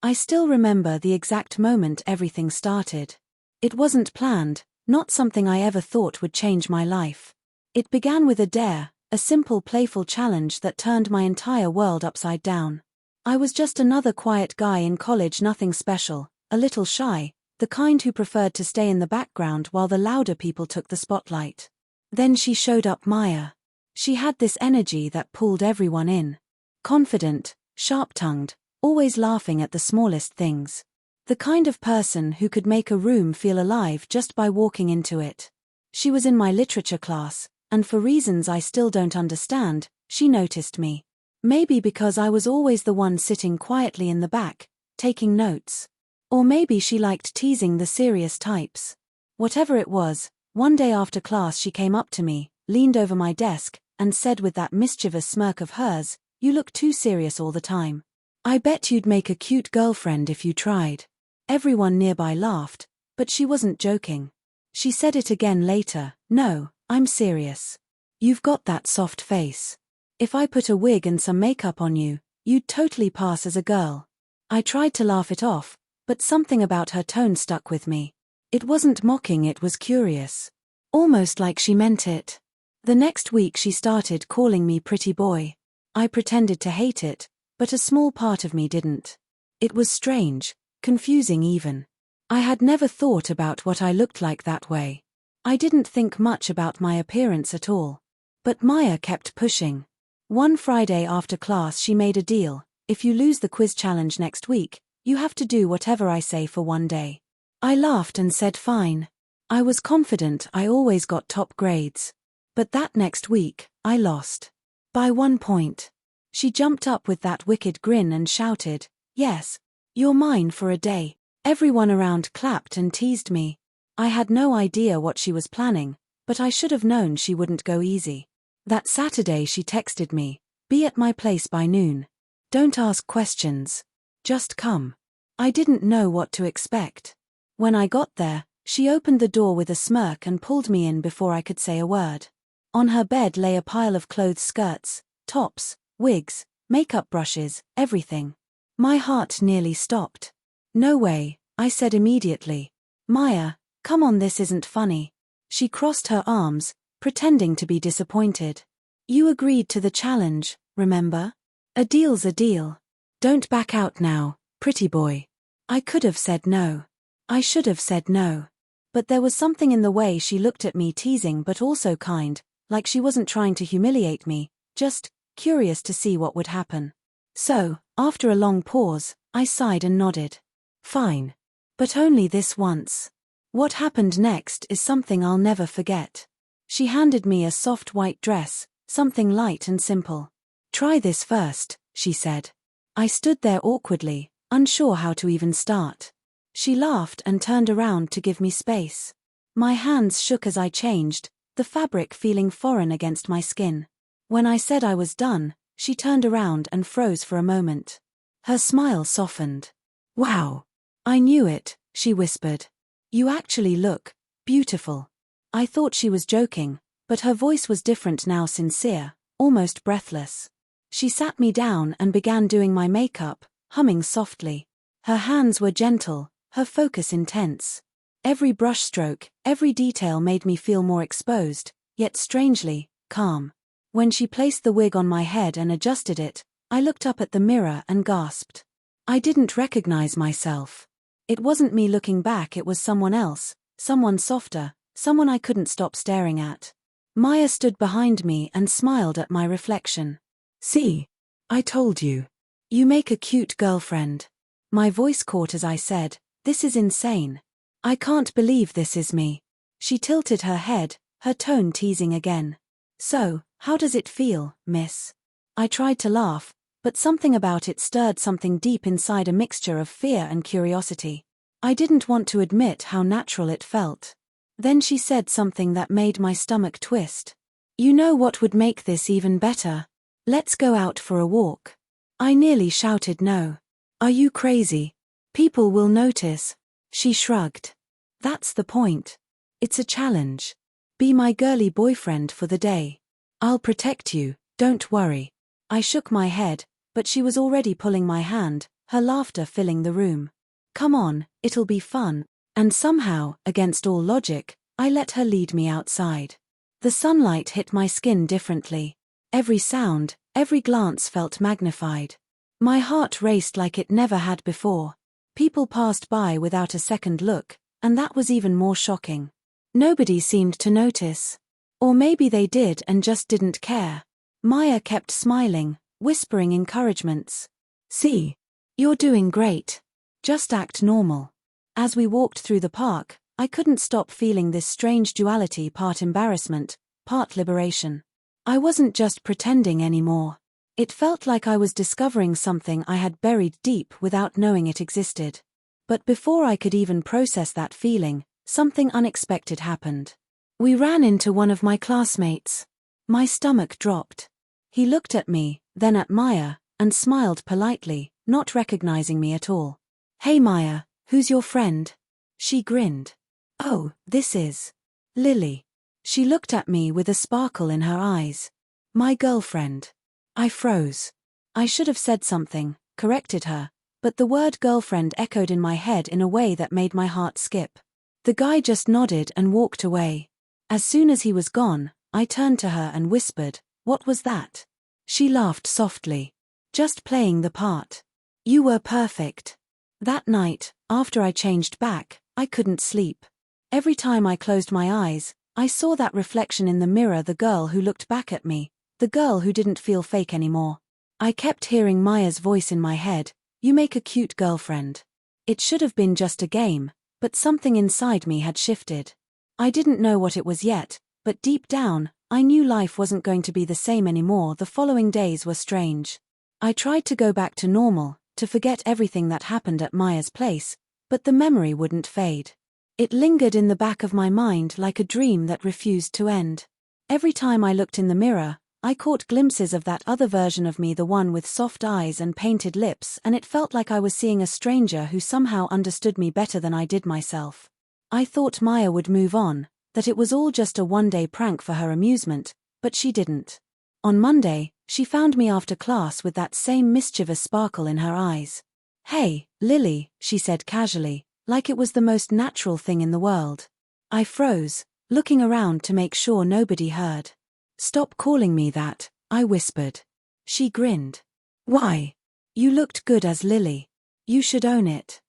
I still remember the exact moment everything started. It wasn't planned, not something I ever thought would change my life. It began with a dare, a simple playful challenge that turned my entire world upside down. I was just another quiet guy in college, nothing special, a little shy, the kind who preferred to stay in the background while the louder people took the spotlight. Then she showed up, Maya. She had this energy that pulled everyone in. Confident, sharp-tongued, always laughing at the smallest things. The kind of person who could make a room feel alive just by walking into it. She was in my literature class, and for reasons I still don't understand, she noticed me. Maybe because I was always the one sitting quietly in the back, taking notes. Or maybe she liked teasing the serious types. Whatever it was, one day after class she came up to me, leaned over my desk, and said with that mischievous smirk of hers, "You look too serious all the time. I bet you'd make a cute girlfriend if you tried." Everyone nearby laughed, but she wasn't joking. She said it again later, "No, I'm serious. You've got that soft face. If I put a wig and some makeup on you, you'd totally pass as a girl." I tried to laugh it off, but something about her tone stuck with me. It wasn't mocking, it was curious. Almost like she meant it. The next week she started calling me pretty boy. I pretended to hate it, but a small part of me didn't. It was strange, confusing even. I had never thought about what I looked like that way. I didn't think much about my appearance at all. But Maya kept pushing. One Friday after class she made a deal: if you lose the quiz challenge next week, you have to do whatever I say for one day. I laughed and said fine. I was confident I always got top grades. But that next week, I lost. By 1 point. She jumped up with that wicked grin and shouted, "Yes, you're mine for a day." Everyone around clapped and teased me. I had no idea what she was planning, but I should have known she wouldn't go easy. That Saturday she texted me, "Be at my place by noon. Don't ask questions. Just come." I didn't know what to expect. When I got there, she opened the door with a smirk and pulled me in before I could say a word. On her bed lay a pile of clothes, skirts, tops, wigs, makeup brushes, everything. My heart nearly stopped. "No way," I said immediately. "Maya, come on, this isn't funny." She crossed her arms, pretending to be disappointed. "You agreed to the challenge, remember? A deal's a deal. Don't back out now, pretty boy." I could have said no. I should have said no. But there was something in the way she looked at me, teasing but also kind, like she wasn't trying to humiliate me, just curious to see what would happen. So, after a long pause, I sighed and nodded. "Fine. But only this once." What happened next is something I'll never forget. She handed me a soft white dress, something light and simple. "Try this first," she said. I stood there awkwardly, unsure how to even start. She laughed and turned around to give me space. My hands shook as I changed, the fabric feeling foreign against my skin. When I said I was done, she turned around and froze for a moment. Her smile softened. "Wow. I knew it," she whispered. "You actually look beautiful." I thought she was joking, but her voice was different now, sincere, almost breathless. She sat me down and began doing my makeup, humming softly. Her hands were gentle, her focus intense. Every brushstroke, every detail made me feel more exposed, yet strangely calm. When she placed the wig on my head and adjusted it, I looked up at the mirror and gasped. I didn't recognize myself. It wasn't me looking back, it was someone else, someone softer, someone I couldn't stop staring at. Maya stood behind me and smiled at my reflection. "See? I told you. You make a cute girlfriend." My voice caught as I said, "This is insane. I can't believe this is me." She tilted her head, her tone teasing again. "So, how does it feel, miss?" I tried to laugh, but something about it stirred something deep inside, a mixture of fear and curiosity. I didn't want to admit how natural it felt. Then she said something that made my stomach twist. "You know what would make this even better? Let's go out for a walk." I nearly shouted no. "Are you crazy? People will notice." She shrugged. "That's the point. It's a challenge. Be my girly boyfriend for the day. I'll protect you, don't worry." I shook my head, but she was already pulling my hand, her laughter filling the room. "Come on, it'll be fun." And somehow, against all logic, I let her lead me outside. The sunlight hit my skin differently. Every sound, every glance felt magnified. My heart raced like it never had before. People passed by without a second look, and that was even more shocking. Nobody seemed to notice. Or maybe they did and just didn't care. Maya kept smiling, whispering encouragements. "See? You're doing great. Just act normal." As we walked through the park, I couldn't stop feeling this strange duality, part embarrassment, part liberation. I wasn't just pretending anymore. It felt like I was discovering something I had buried deep without knowing it existed. But before I could even process that feeling, something unexpected happened. We ran into one of my classmates. My stomach dropped. He looked at me, then at Maya, and smiled politely, not recognizing me at all. "Hey Maya, who's your friend?" She grinned. "Oh, this is Lily." She looked at me with a sparkle in her eyes. "My girlfriend." I froze. I should have said something, corrected her, but the word girlfriend echoed in my head in a way that made my heart skip. The guy just nodded and walked away. As soon as he was gone, I turned to her and whispered, "What was that?" She laughed softly. "Just playing the part. You were perfect." That night, after I changed back, I couldn't sleep. Every time I closed my eyes, I saw that reflection in the mirror, the girl who looked back at me, the girl who didn't feel fake anymore. I kept hearing Maya's voice in my head, "You make a cute girlfriend." It should have been just a game, but something inside me had shifted. I didn't know what it was yet, but deep down, I knew life wasn't going to be the same anymore. The following days were strange. I tried to go back to normal, to forget everything that happened at Maya's place, but the memory wouldn't fade. It lingered in the back of my mind like a dream that refused to end. Every time I looked in the mirror, I caught glimpses of that other version of me, the one with soft eyes and painted lips, and it felt like I was seeing a stranger who somehow understood me better than I did myself. I thought Maya would move on, that it was all just a one-day prank for her amusement, but she didn't. On Monday, she found me after class with that same mischievous sparkle in her eyes. "Hey, Lily," she said casually, like it was the most natural thing in the world. I froze, looking around to make sure nobody heard. "Stop calling me that," I whispered. She grinned. "Why? You looked good as Lily. You should own it."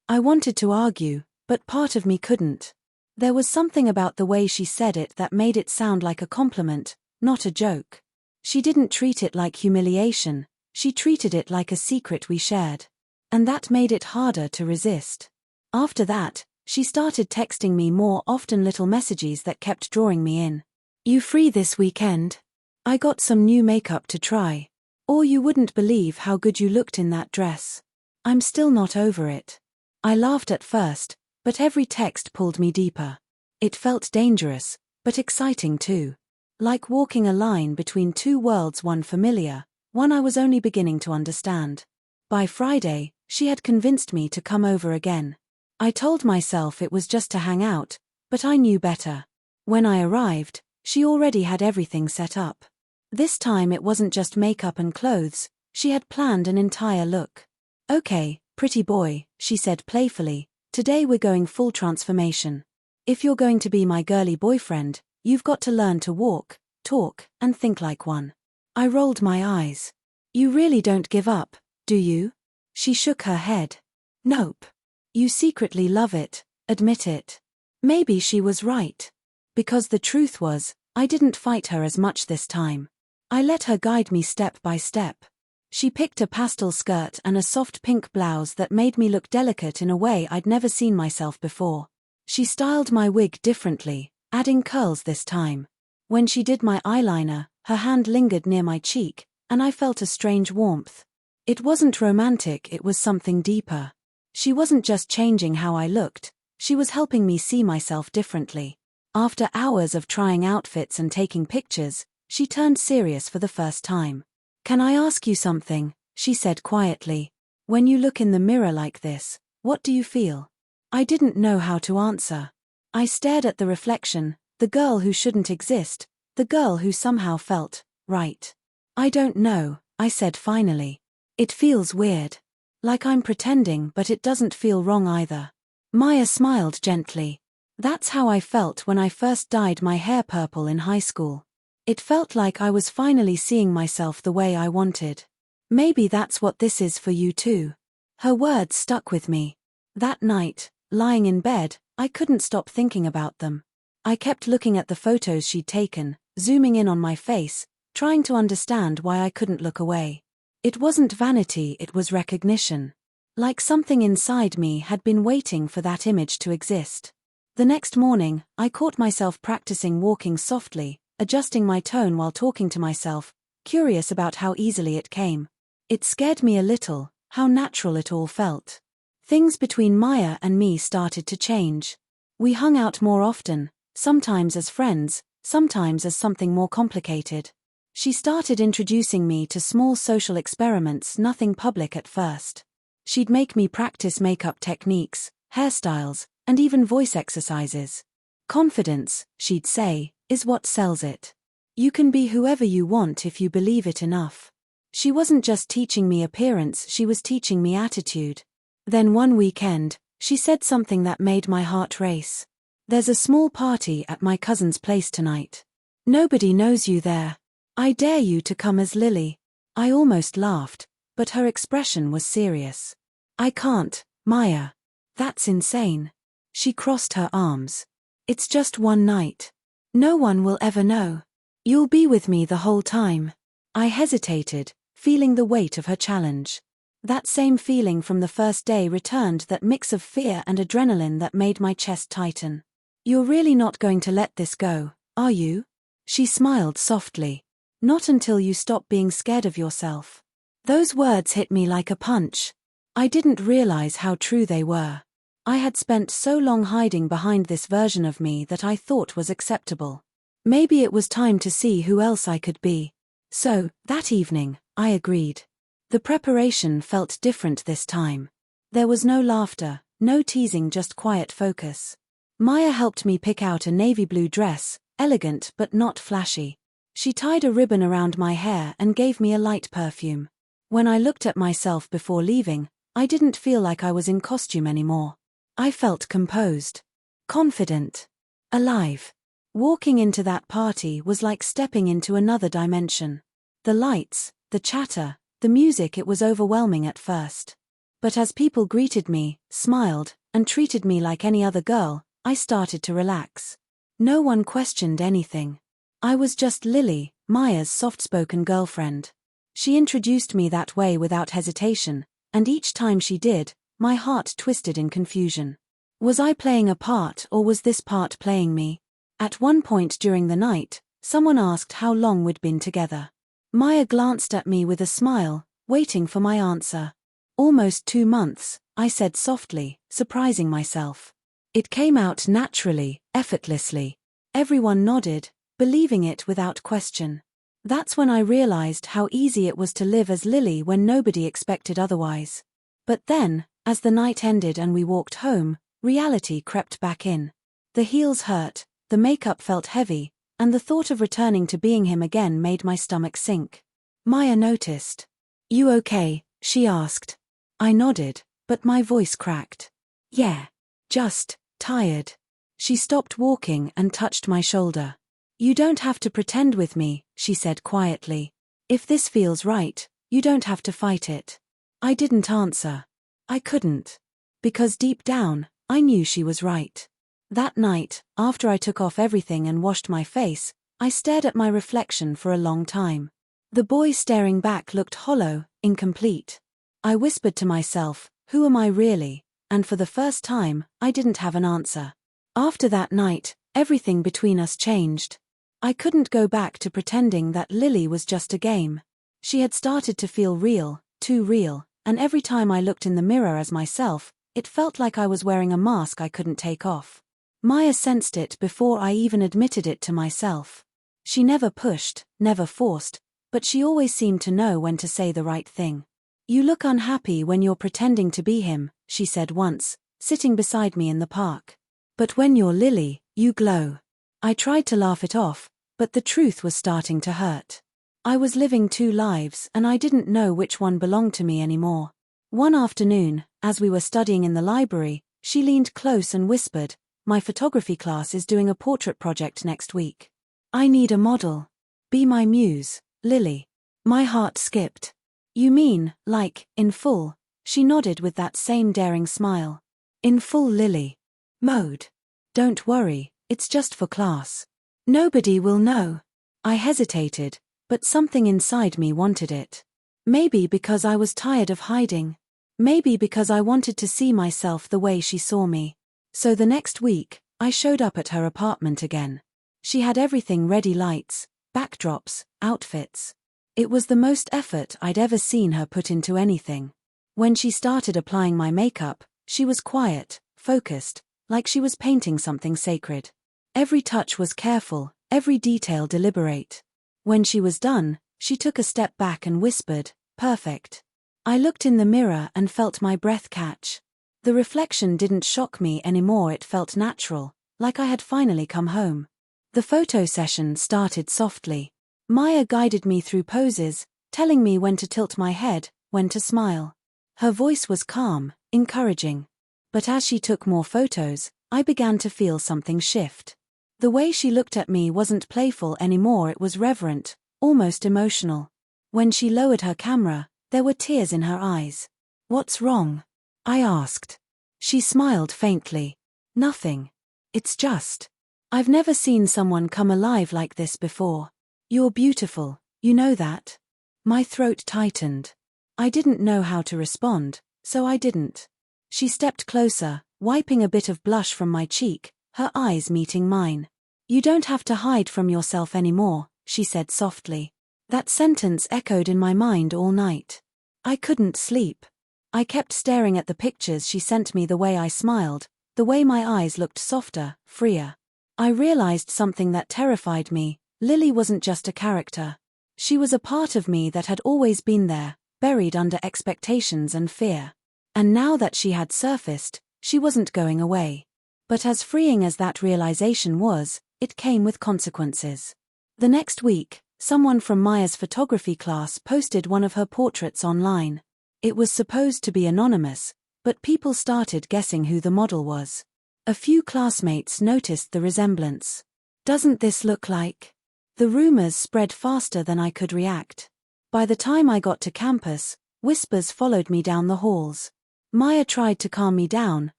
I wanted to argue, but part of me couldn't. There was something about the way she said it that made it sound like a compliment, not a joke. She didn't treat it like humiliation, she treated it like a secret we shared. And that made it harder to resist. After that, she started texting me more often, little messages that kept drawing me in. "You free this weekend? I got some new makeup to try. Or you wouldn't believe how good you looked in that dress." I'm still not over it. I laughed at first, but every text pulled me deeper. It felt dangerous, but exciting too. Like walking a line between two worlds, one familiar, one I was only beginning to understand. By Friday, she had convinced me to come over again. I told myself it was just to hang out, but I knew better. When I arrived, she already had everything set up. This time it wasn't just makeup and clothes, she had planned an entire look. "Okay, pretty boy," she said playfully, "today we're going full transformation. If you're going to be my girly boyfriend, you've got to learn to walk, talk, and think like one." I rolled my eyes. "You really don't give up, do you?" She shook her head. "Nope. You secretly love it, admit it." Maybe she was right. Because the truth was, I didn't fight her as much this time. I let her guide me step by step. She picked a pastel skirt and a soft pink blouse that made me look delicate in a way I'd never seen myself before. She styled my wig differently, adding curls this time. When she did my eyeliner, her hand lingered near my cheek, and I felt a strange warmth. It wasn't romantic, it was something deeper. She wasn't just changing how I looked, she was helping me see myself differently. After hours of trying outfits and taking pictures, she turned serious for the first time. "Can I ask you something?" she said quietly. "When you look in the mirror like this, what do you feel?" I didn't know how to answer. I stared at the reflection, the girl who shouldn't exist, the girl who somehow felt right. "I don't know," I said finally. "It feels weird. Like I'm pretending, but it doesn't feel wrong either. Maya smiled gently. That's how I felt when I first dyed my hair purple in high school. It felt like I was finally seeing myself the way I wanted. Maybe that's what this is for you too. Her words stuck with me. That night, lying in bed, I couldn't stop thinking about them. I kept looking at the photos she'd taken, zooming in on my face, trying to understand why I couldn't look away. It wasn't vanity, it was recognition. Like something inside me had been waiting for that image to exist. The next morning, I caught myself practicing walking softly, adjusting my tone while talking to myself, curious about how easily it came. It scared me a little, how natural it all felt. Things between Maya and me started to change. We hung out more often, sometimes as friends, sometimes as something more complicated. She started introducing me to small social experiments, nothing public at first. She'd make me practice makeup techniques, hairstyles, and even voice exercises. Confidence, she'd say, is what sells it. You can be whoever you want if you believe it enough. She wasn't just teaching me appearance, she was teaching me attitude. Then one weekend, she said something that made my heart race. There's a small party at my cousin's place tonight. Nobody knows you there. I dare you to come as Lily. I almost laughed, but her expression was serious. I can't, Maya. That's insane. She crossed her arms. It's just one night. No one will ever know. You'll be with me the whole time. I hesitated, feeling the weight of her challenge. That same feeling from the first day returned, that mix of fear and adrenaline that made my chest tighten. You're really not going to let this go, are you? She smiled softly. Not until you stop being scared of yourself. Those words hit me like a punch. I didn't realize how true they were. I had spent so long hiding behind this version of me that I thought was acceptable. Maybe it was time to see who else I could be. So, that evening, I agreed. The preparation felt different this time. There was no laughter, no teasing, just quiet focus. Maya helped me pick out a navy blue dress, elegant but not flashy. She tied a ribbon around my hair and gave me a light perfume. When I looked at myself before leaving, I didn't feel like I was in costume anymore. I felt composed, confident, alive. Walking into that party was like stepping into another dimension. The lights, the chatter, the music, it was overwhelming at first. But as people greeted me, smiled, and treated me like any other girl, I started to relax. No one questioned anything. I was just Lily, Maya's soft-spoken girlfriend. She introduced me that way without hesitation, and each time she did, my heart twisted in confusion. Was I playing a part, or was this part playing me? At one point during the night, someone asked how long we'd been together. Maya glanced at me with a smile, waiting for my answer. Almost 2 months, I said softly, surprising myself. It came out naturally, effortlessly. Everyone nodded, believing it without question. That's when I realized how easy it was to live as Lily when nobody expected otherwise. But then, as the night ended and we walked home, reality crept back in. The heels hurt, the makeup felt heavy, and the thought of returning to being him again made my stomach sink. Maya noticed. "You okay?" she asked. I nodded, but my voice cracked. "Yeah. Just tired." She stopped walking and touched my shoulder. "You don't have to pretend with me," she said quietly. "If this feels right, you don't have to fight it." I didn't answer. I couldn't. Because deep down, I knew she was right. That night, after I took off everything and washed my face, I stared at my reflection for a long time. The boy staring back looked hollow, incomplete. I whispered to myself, who am I really? And for the first time, I didn't have an answer. After that night, everything between us changed. I couldn't go back to pretending that Lily was just a game. She had started to feel real, too real, and every time I looked in the mirror as myself, it felt like I was wearing a mask I couldn't take off. Maya sensed it before I even admitted it to myself. She never pushed, never forced, but she always seemed to know when to say the right thing. "You look unhappy when you're pretending to be him," she said once, sitting beside me in the park. "But when you're Lily, you glow." I tried to laugh it off, but the truth was starting to hurt. I was living 2 lives and I didn't know which one belonged to me anymore. One afternoon, as we were studying in the library, she leaned close and whispered, "My photography class is doing a portrait project next week. I need a model. Be my muse, Lily." My heart skipped. "You mean, like, in full?" She nodded with that same daring smile. "In full, Lily. Mode. Don't worry, it's just for class. Nobody will know." I hesitated, but something inside me wanted it. Maybe because I was tired of hiding. Maybe because I wanted to see myself the way she saw me. So the next week, I showed up at her apartment again. She had everything ready: lights, backdrops, outfits. It was the most effort I'd ever seen her put into anything. When she started applying my makeup, she was quiet, focused, like she was painting something sacred. Every touch was careful, every detail deliberate. When she was done, she took a step back and whispered, "Perfect." I looked in the mirror and felt my breath catch. The reflection didn't shock me anymore, it felt natural, like I had finally come home. The photo session started softly. Maya guided me through poses, telling me when to tilt my head, when to smile. Her voice was calm, encouraging. But as she took more photos, I began to feel something shift. The way she looked at me wasn't playful anymore, it was reverent, almost emotional. When she lowered her camera, there were tears in her eyes. "What's wrong?" I asked. She smiled faintly. "Nothing. It's just. I've never seen someone come alive like this before. You're beautiful, you know that." My throat tightened. I didn't know how to respond, so I didn't. She stepped closer, wiping a bit of blush from my cheek, her eyes meeting mine. "You don't have to hide from yourself anymore," she said softly. That sentence echoed in my mind all night. I couldn't sleep. I kept staring at the pictures she sent me, the way I smiled, the way my eyes looked softer, freer. I realized something that terrified me. Lily wasn't just a character. She was a part of me that had always been there, buried under expectations and fear. And now that she had surfaced, she wasn't going away. But as freeing as that realization was, it came with consequences. The next week, someone from Maya's photography class posted one of her portraits online. It was supposed to be anonymous, but people started guessing who the model was. A few classmates noticed the resemblance. "Doesn't this look like?" The rumors spread faster than I could react. By the time I got to campus, whispers followed me down the halls. Maya tried to calm me down,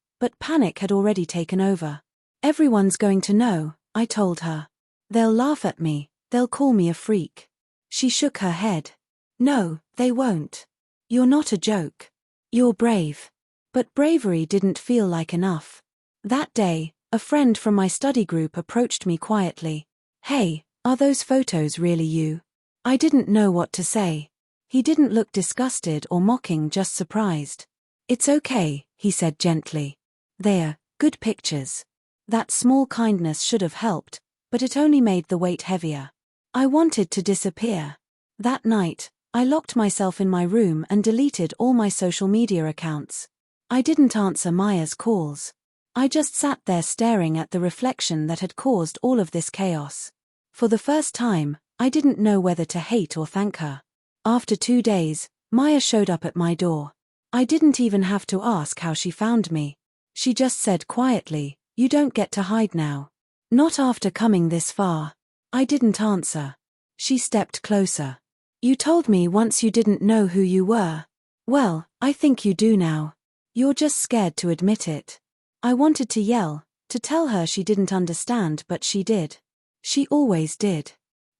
but panic had already taken over. "Everyone's going to know," I told her. "They'll laugh at me, they'll call me a freak." She shook her head. "No, they won't. You're not a joke. You're brave." But bravery didn't feel like enough. That day, a friend from my study group approached me quietly. "Hey, are those photos really you?" I didn't know what to say. He didn't look disgusted or mocking, just surprised. "It's okay," he said gently. "They're good pictures." That small kindness should have helped, but it only made the weight heavier. I wanted to disappear. That night, I locked myself in my room and deleted all my social media accounts. I didn't answer Maya's calls. I just sat there staring at the reflection that had caused all of this chaos. For the first time, I didn't know whether to hate or thank her. After 2 days, Maya showed up at my door. I didn't even have to ask how she found me. She just said quietly, "You don't get to hide now." "Not after coming this far." I didn't answer. She stepped closer. "You told me once you didn't know who you were." "Well, I think you do now. You're just scared to admit it." I wanted to yell, to tell her she didn't understand, but she did. She always did.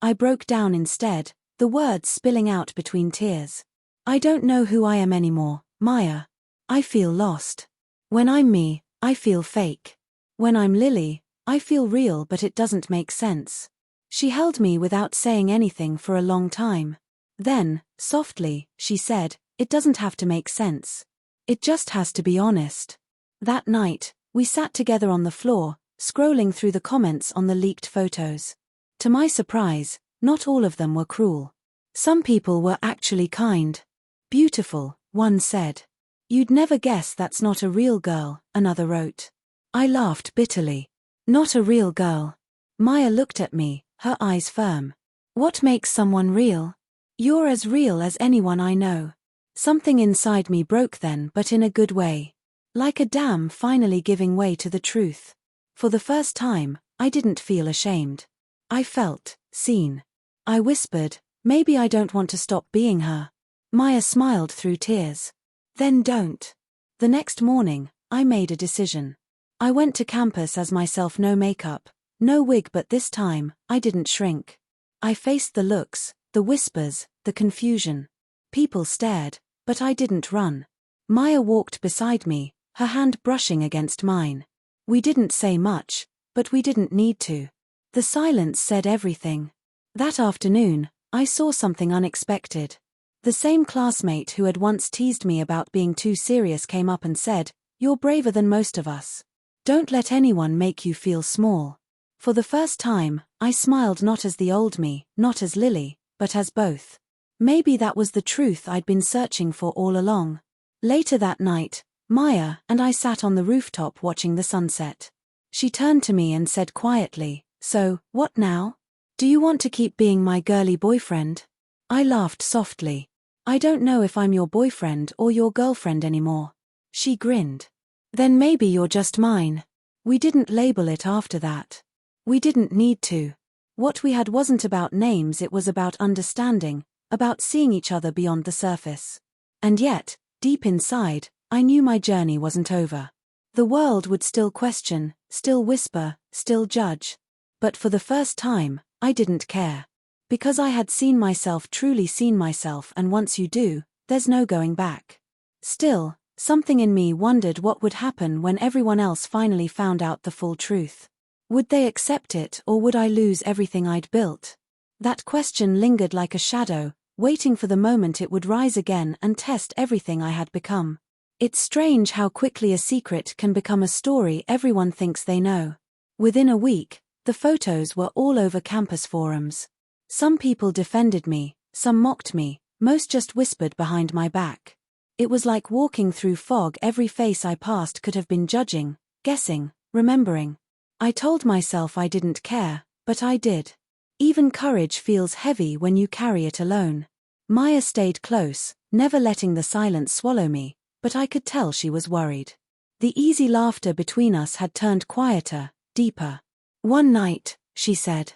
I broke down instead, the words spilling out between tears. "I don't know who I am anymore, Maya. I feel lost. When I'm me, I feel fake. When I'm Lily, I feel real, but it doesn't make sense." She held me without saying anything for a long time. Then, softly, she said, "It doesn't have to make sense. It just has to be honest." That night, we sat together on the floor, scrolling through the comments on the leaked photos. To my surprise, not all of them were cruel. Some people were actually kind. "Beautiful," one said. "You'd never guess that's not a real girl," another wrote. I laughed bitterly. "Not a real girl." Maya looked at me, her eyes firm. "What makes someone real? You're as real as anyone I know." Something inside me broke then, but in a good way. Like a dam finally giving way to the truth. For the first time, I didn't feel ashamed. I felt seen. I whispered, maybe I don't want to stop being her. Maya smiled through tears. Then don't. The next morning, I made a decision. I went to campus as myself, no makeup, no wig, but this time, I didn't shrink. I faced the looks, the whispers, the confusion. People stared, but I didn't run. Maya walked beside me, her hand brushing against mine. We didn't say much, but we didn't need to. The silence said everything. That afternoon, I saw something unexpected. The same classmate who had once teased me about being too serious came up and said, "You're braver than most of us. Don't let anyone make you feel small." For the first time, I smiled, not as the old me, not as Lily, but as both. Maybe that was the truth I'd been searching for all along. Later that night, Maya and I sat on the rooftop watching the sunset. She turned to me and said quietly, "So, what now? Do you want to keep being my girly boyfriend?" I laughed softly. "I don't know if I'm your boyfriend or your girlfriend anymore." She grinned. "Then maybe you're just mine." We didn't label it after that. We didn't need to. What we had wasn't about names, it was about understanding, about seeing each other beyond the surface. And yet, deep inside, I knew my journey wasn't over. The world would still question, still whisper, still judge. But for the first time, I didn't care. Because I had seen myself, truly seen myself, and once you do, there's no going back. Still, something in me wondered what would happen when everyone else finally found out the full truth. Would they accept it, or would I lose everything I'd built? That question lingered like a shadow, waiting for the moment it would rise again and test everything I had become. It's strange how quickly a secret can become a story everyone thinks they know. Within a week, the photos were all over campus forums. Some people defended me, some mocked me, most just whispered behind my back. It was like walking through fog. Every face I passed could have been judging, guessing, remembering. I told myself I didn't care, but I did. Even courage feels heavy when you carry it alone. Maya stayed close, never letting the silence swallow me, but I could tell she was worried. The easy laughter between us had turned quieter, deeper. "One night," she said.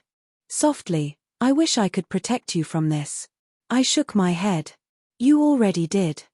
Softly, "I wish I could protect you from this." I shook my head. "You already did.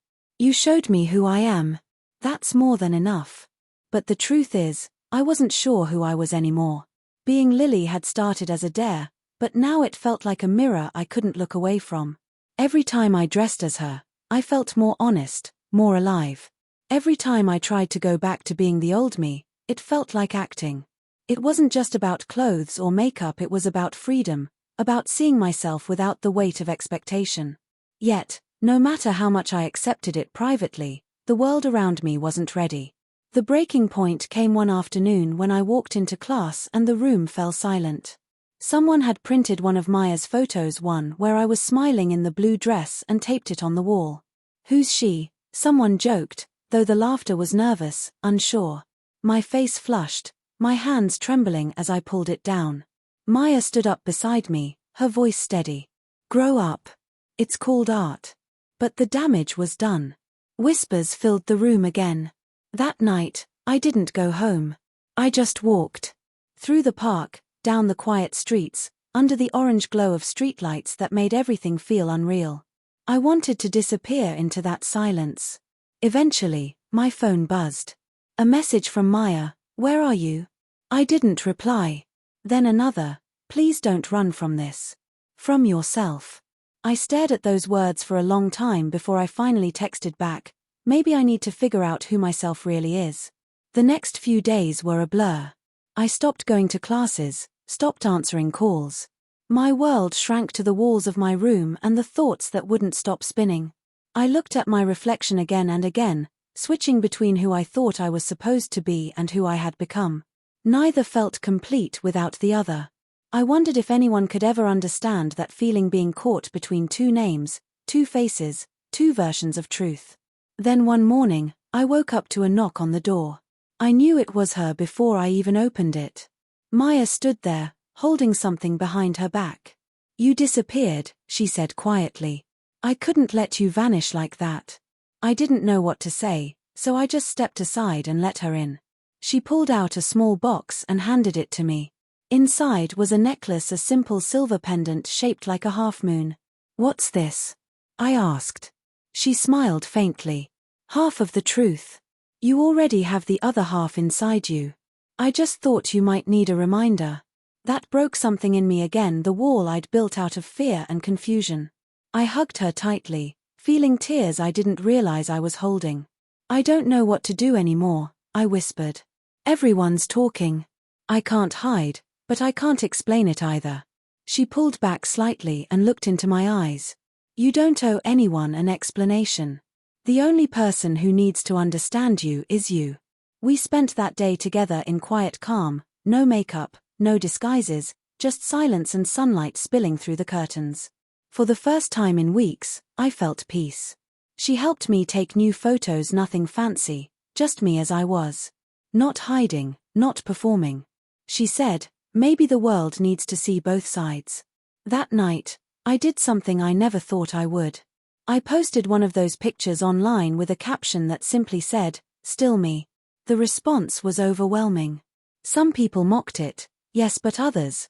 You showed me who I am. That's more than enough." But the truth is, I wasn't sure who I was anymore. Being Lily had started as a dare, but now it felt like a mirror I couldn't look away from. Every time I dressed as her, I felt more honest, more alive. Every time I tried to go back to being the old me, it felt like acting. It wasn't just about clothes or makeup, it was about freedom, about seeing myself without the weight of expectation. Yet, no matter how much I accepted it privately, the world around me wasn't ready. The breaking point came one afternoon when I walked into class and the room fell silent. Someone had printed one of Maya's photos, one where I was smiling in the blue dress, and taped it on the wall. "Who's she?" someone joked, though the laughter was nervous, unsure. My face flushed, my hands trembling as I pulled it down. Maya stood up beside me, her voice steady. "Grow up. It's called art." But the damage was done. Whispers filled the room again. That night, I didn't go home. I just walked. Through the park, down the quiet streets, under the orange glow of streetlights that made everything feel unreal. I wanted to disappear into that silence. Eventually, my phone buzzed. A message from Maya, "Where are you?" I didn't reply. Then another, "Please don't run from this. From yourself." I stared at those words for a long time before I finally texted back, "Maybe I need to figure out who myself really is." The next few days were a blur. I stopped going to classes, stopped answering calls. My world shrank to the walls of my room and the thoughts that wouldn't stop spinning. I looked at my reflection again and again, switching between who I thought I was supposed to be and who I had become. Neither felt complete without the other. I wondered if anyone could ever understand that feeling, being caught between two names, two faces, two versions of truth. Then one morning, I woke up to a knock on the door. I knew it was her before I even opened it. Maya stood there, holding something behind her back. "You disappeared," she said quietly. I couldn't let you vanish like that. I didn't know what to say, so I just stepped aside and let her in. She pulled out a small box and handed it to me. Inside was a necklace, a simple silver pendant shaped like a half-moon. "What's this?" I asked. She smiled faintly. "Half of the truth. You already have the other half inside you. I just thought you might need a reminder." That broke something in me again, the wall I'd built out of fear and confusion. I hugged her tightly, feeling tears I didn't realize I was holding. "I don't know what to do anymore," I whispered. "Everyone's talking. I can't hide, but I can't explain it either." She pulled back slightly and looked into my eyes. "You don't owe anyone an explanation. The only person who needs to understand you is you." We spent that day together in quiet calm, no makeup, no disguises, just silence and sunlight spilling through the curtains. For the first time in weeks, I felt peace. She helped me take new photos, nothing fancy, just me as I was. Not hiding, not performing. She said, "Maybe the world needs to see both sides." That night, I did something I never thought I would. I posted one of those pictures online with a caption that simply said, "Still me." The response was overwhelming. Some people mocked it, yes, but others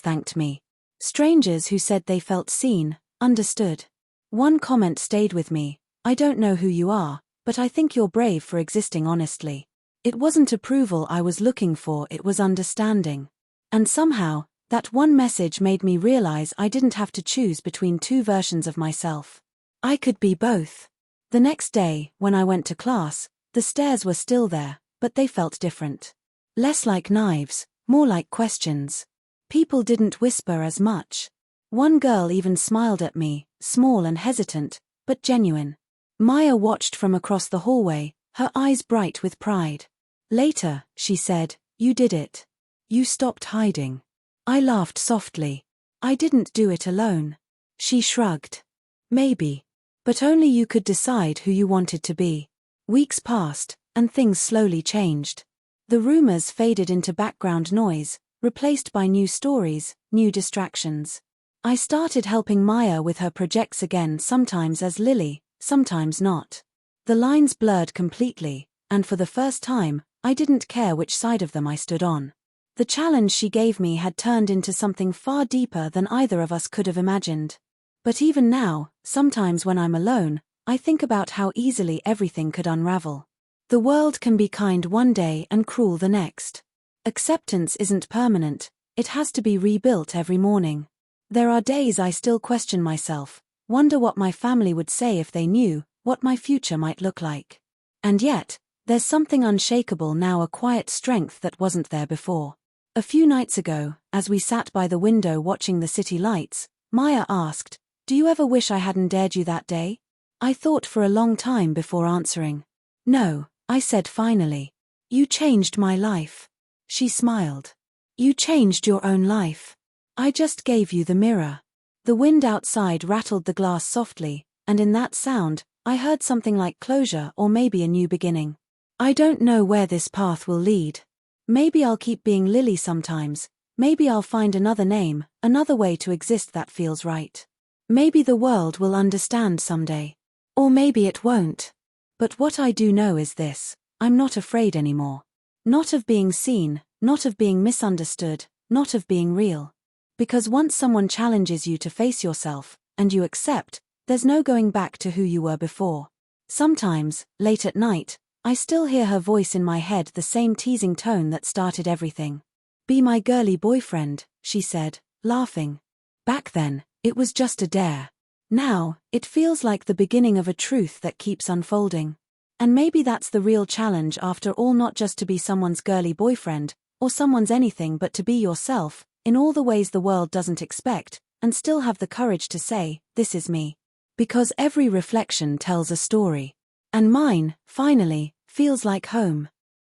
thanked me. Strangers who said they felt seen, understood. One comment stayed with me: "I don't know who you are, but I think you're brave for existing honestly." It wasn't approval I was looking for, it was understanding. And somehow, that one message made me realize I didn't have to choose between two versions of myself. I could be both. The next day, when I went to class, the stares were still there, but they felt different. Less like knives, more like questions. People didn't whisper as much. One girl even smiled at me, small and hesitant, but genuine. Maya watched from across the hallway, her eyes bright with pride. Later, she said, "You did it. You stopped hiding." I laughed softly. "I didn't do it alone." She shrugged. "Maybe. But only you could decide who you wanted to be." Weeks passed, and things slowly changed. The rumors faded into background noise, replaced by new stories, new distractions. I started helping Maya with her projects again, sometimes as Lily, sometimes not. The lines blurred completely, and for the first time, I didn't care which side of them I stood on. The challenge she gave me had turned into something far deeper than either of us could have imagined. But even now, sometimes when I'm alone, I think about how easily everything could unravel. The world can be kind one day and cruel the next. Acceptance isn't permanent, it has to be rebuilt every morning. There are days I still question myself, wonder what my family would say if they knew, what my future might look like. And yet, there's something unshakable now, a quiet strength that wasn't there before. A few nights ago, as we sat by the window watching the city lights, Maya asked, "Do you ever wish I hadn't dared you that day?" I thought for a long time before answering. "No," I said finally. "You changed my life." She smiled. "You changed your own life. I just gave you the mirror." The wind outside rattled the glass softly, and in that sound, I heard something like closure or maybe a new beginning. I don't know where this path will lead. Maybe I'll keep being Lily sometimes, maybe I'll find another name, another way to exist that feels right. Maybe the world will understand someday. Or maybe it won't. But what I do know is this: I'm not afraid anymore. Not of being seen, not of being misunderstood, not of being real. Because once someone challenges you to face yourself, and you accept, there's no going back to who you were before. Sometimes, late at night, I still hear her voice in my head, the same teasing tone that started everything. "Be my girly boyfriend," she said, laughing. Back then, it was just a dare. Now, it feels like the beginning of a truth that keeps unfolding. And maybe that's the real challenge after all, not just to be someone's girly boyfriend, or someone's anything, but to be yourself, in all the ways the world doesn't expect, and still have the courage to say, "This is me." Because every reflection tells a story. And mine, finally, feels like home.